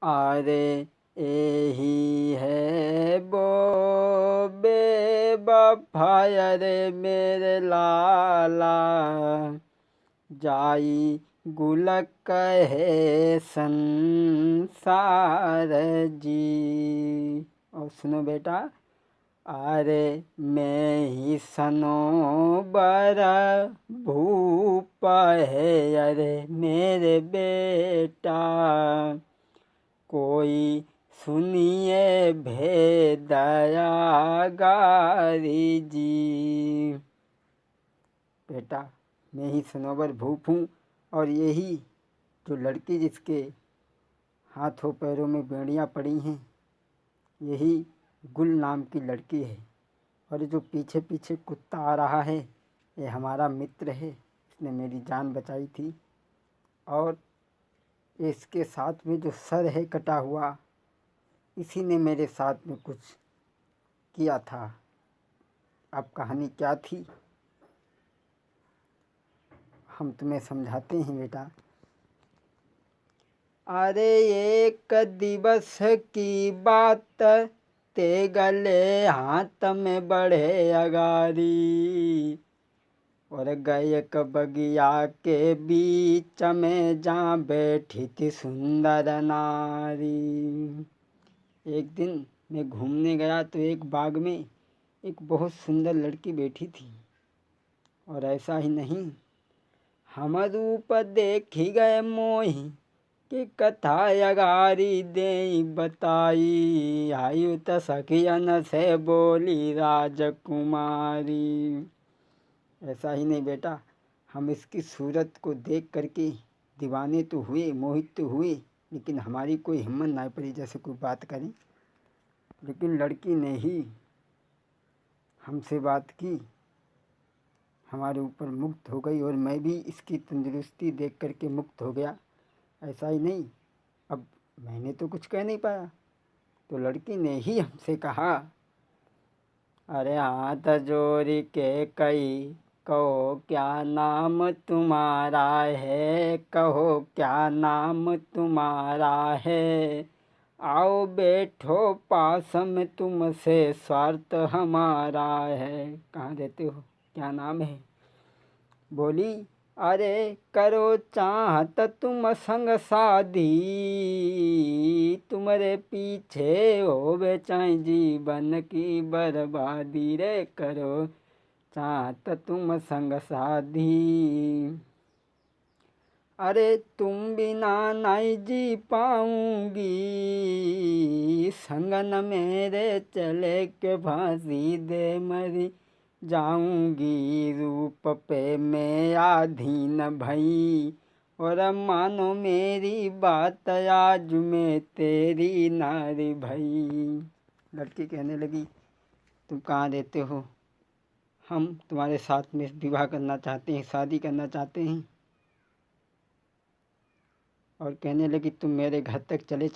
अरे यही है वो बेवफा रे मेरे लाला, जाई गुल कहे संसार जी। और सुनो बेटा, अरे मैं ही सनोबर भूप है अरे मेरे बेटा, कोई सुनिए भेदया गारी जी। बेटा मैं ही सनोबर भूप हूँ, और यही जो लड़की जिसके हाथों पैरों में बेड़ियाँ पड़ी हैं, यही गुल नाम की लड़की है। और ये जो पीछे पीछे कुत्ता आ रहा है, ये हमारा मित्र है, इसने मेरी जान बचाई थी। और इसके साथ में जो सर है कटा हुआ, इसी ने मेरे साथ में कुछ किया था। अब कहानी क्या थी हम तुम्हें समझाते हैं बेटा। अरे एक दिवस की बात, ते गले हाथ में बढ़े अगारी, और गए एक बगिया के बीच में जहाँ बैठी थी सुंदर नारी। एक दिन मैं घूमने गया तो एक बाग में एक बहुत सुंदर लड़की बैठी थी। और ऐसा ही नहीं, हम रूप देखी गए मोही कि कथा अगारी दे बताई, आयु त सखियन से बोली राजकुमारी। ऐसा ही नहीं बेटा, हम इसकी सूरत को देख करके दीवाने तो हुए, मोहित तो हुए, लेकिन हमारी कोई हिम्मत ना पड़ी जैसे कोई बात करें। लेकिन लड़की ने ही हमसे बात की, हमारे ऊपर मुक्त हो गई, और मैं भी इसकी तंदुरुस्ती देख करके मुक्त हो गया। ऐसा ही नहीं, अब मैंने तो कुछ कह नहीं पाया, तो लड़की ने ही हमसे कहा, अरे हाथ जोड़ी के कई कहो क्या नाम तुम्हारा है, कहो क्या नाम तुम्हारा है, आओ बैठो पास में तुमसे स्वार्थ हमारा है। कहाँ रहते हो, क्या नाम है? बोली, अरे करो चाहत तुम संग साधी, तुम्हारे पीछे हो बेचाई जीवन की बर्बादी, रे करो चाहत तुम संग साधी, अरे तुम बिना नहीं जी पाऊंगी, संगन मेरे चले के फांसी दे मरी जाऊंगी, रूप पे मैं आधीन भई, और मानो मेरी बात आज मैं तेरी नारी भई। लड़की कहने लगी, तुम कहाँ रहते हो, हम तुम्हारे साथ में विवाह करना चाहते हैं, शादी करना चाहते हैं। और कहने लगी, तुम मेरे घर तक चले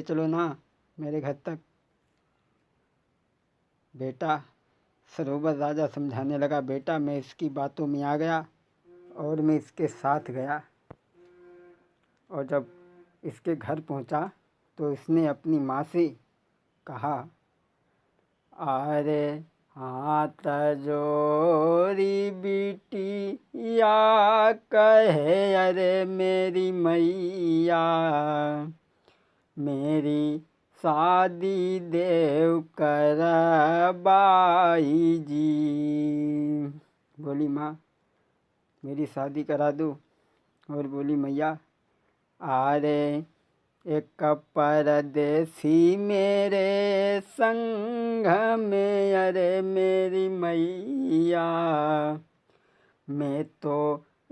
चलो ना मेरे घर तक। बेटा सरोवर राजा समझाने लगा, बेटा मैं इसकी बातों में आ गया और मैं इसके साथ गया। और जब इसके घर पहुंचा तो इसने अपनी माँ से कहा, अरे हाथ जोड़ी बेटी या कहे अरे मेरी मैया, मेरी शादी देव करवाई जी। बोली माँ मेरी शादी करा दो। और बोली मैया, अरे एक परदेसी मेरे संग में अरे मेरी मैया, मैं तो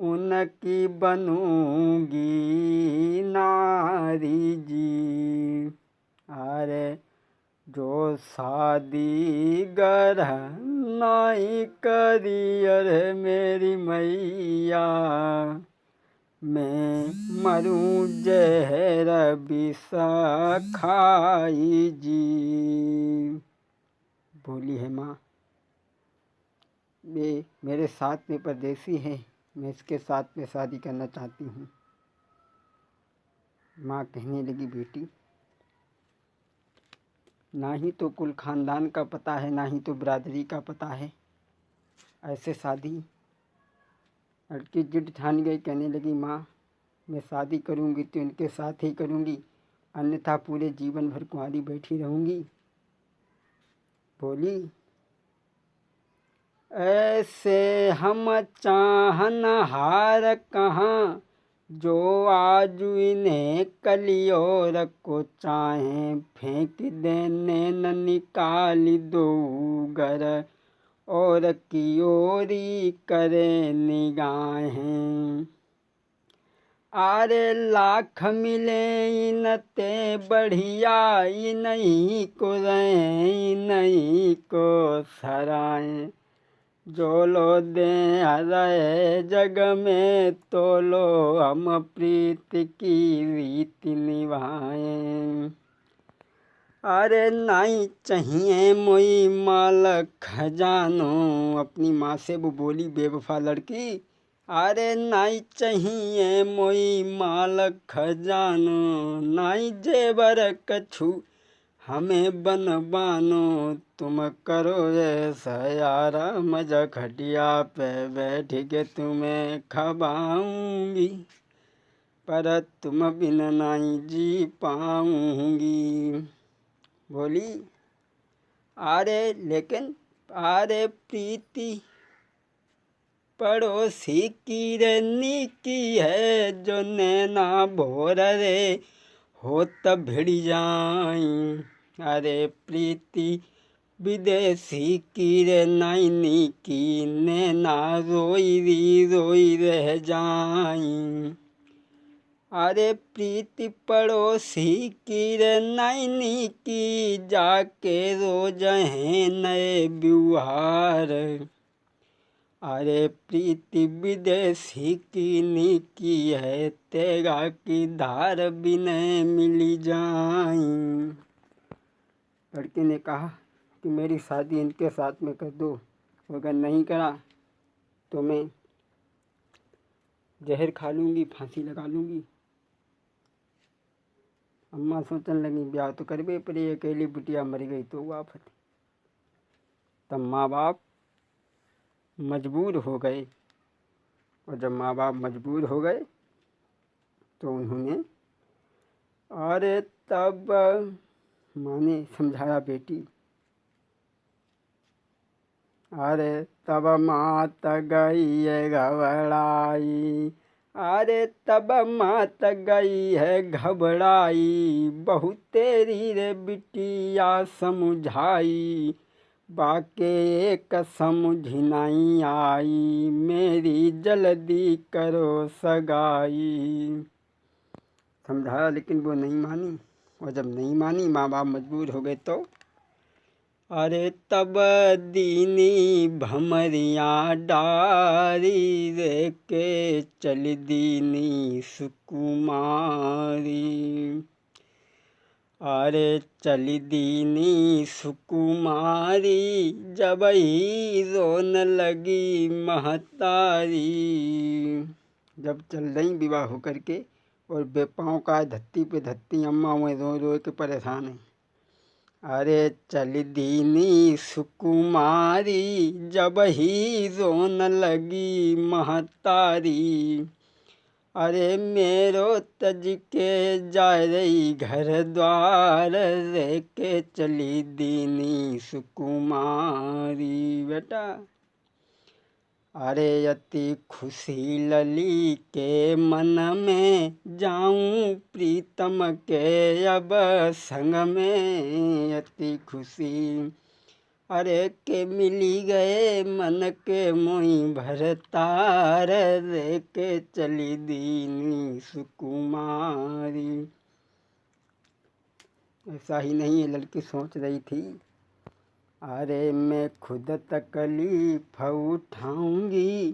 उनकी बनूंगी नारी जी, अरे जो शादी ग्रहण नहीं करी अरे मेरी मैया, मैं मरूं जहर विष खाई जी। बोली है माँ, ये मेरे साथ में परदेसी है, मैं इसके साथ में शादी करना चाहती हूँ। माँ कहने लगी, बेटी ना ही तो कुल खानदान का पता है, ना ही तो बिरादरी का पता है, ऐसे शादी। लड़की जिद ठान गई, कहने लगी, माँ मैं शादी करूँगी तो इनके साथ ही करूँगी, अन्यथा पूरे जीवन भर कुंवारी बैठी रहूँगी। बोली, ऐसे हम चाहनहार कहाँ, जो आज इन्हें कलियोर को चाहें, फेंक देने न निकाल दो घर, और की ओरी करे निगाहें। आरे लाख मिले इनते बढ़िया, नहीं को रहें नहीं को सराएं, जो लो दे रहे जग में, तो लो हम प्रीत की रीत निभाएं। अरे नहीं चाहिए मोई माल खजानो, अपनी माँ से वो बोली बेवफा लड़की, अरे नहीं चाहिए मोई माल खजानो, नहीं जेवर कछु हमें बनवानो, तुम करो ऐसा यारा, मजा खटिया पे बैठ के तुम्हें खवाऊंगी, पर तुम बिन नहीं जी पाऊंगी। बोली, अरे लेकिन अरे प्रीति पड़ोसी की रनी की है, जो नैना भोर रे हो तब भिड़ जाई। अरे प्रीति विदेशी की रे नैनी की, नैना रोई रह जाई। अरे प्रीति पड़ोसी की रे नैनी की, जाके रोज हैं नए व्यवहार। अरे प्रीति विदेशी की निकी है, तेरा की धार बिने मिली जाई। लड़के ने कहा कि मेरी शादी इनके साथ में कर दो, अगर नहीं करा तो मैं जहर खा लूँगी, फांसी लगा लूँगी। अम्मा सोचने लगी, ब्याह तो करबे पर अकेली बिटिया मर गई तो हुआ फट। तब माँ बाप मजबूर हो गए, और जब माँ बाप मजबूर हो गए तो उन्होंने, अरे तब माँ ने समझाया, बेटी अरे तब मात गई है घबराई, अरे तब मात गई है घबराई, बहुत तेरी रे बिटिया समझाई, बाके एक समझ नहीं आई, मेरी जल्दी करो सगाई। समझाया लेकिन वो नहीं मानी, और जब नहीं मानी, माँ बाप मजबूर हो गए तो अरे तब दीनी भमरिया डारी, रे के चल दीनी सुकुमारी। अरे चल दीनी सुकुमारी, जब ही रोन लगी महतारी। जब चल रही विवाह होकर के और बेपाओं का धत्ती पे धत्ती अम्मा में रो रो के परेशान है। अरे चल दीनी सुकुमारी, जब ही रोन लगी महतारी। अरे मेरो तज के जा रही घर द्वार, रे के चली दीनी सुकुमारी। बेटा अरे अति खुशी लली के मन में, जाऊं प्रीतम के अब संग में, अति खुशी अरे के मिली गए मन के मोई भरतार, रे के चली दीनी सुकुमारी। ऐसा ही नहीं, ये लड़की सोच रही थी, अरे मैं खुद तकलीफ उठाऊंगी,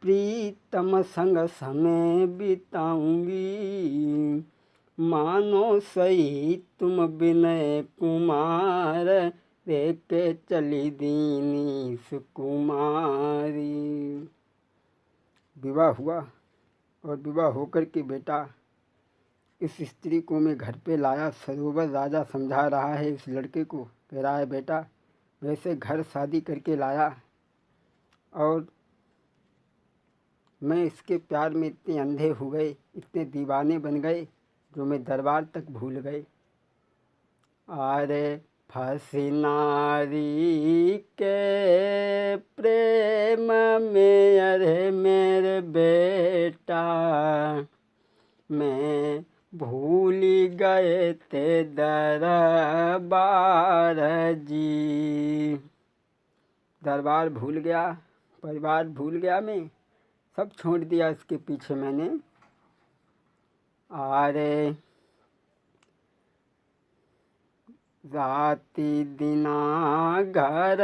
प्रीतम संग समय बिताऊंगी, मानो सही तुम विनय कुमार, रे के चली दीनी सुकुमारी। विवाह हुआ, और विवाह होकर के बेटा इस स्त्री को मैं घर पे लाया। सरोवर राजा समझा रहा है इस लड़के को, कह रहा है बेटा वैसे घर शादी करके लाया और मैं इसके प्यार में इतने अंधे हो गए, इतने दीवाने बन गए जो मैं दरबार तक भूल गए। अरे फंसी नारी के प्रेम में, अरे मेरे बेटा मैं भूल गए ते दरबार जी। दरबार भूल गया, परिवार भूल गया, मैं सब छोड़ दिया इसके पीछे मैंने। अरे राती दिना घर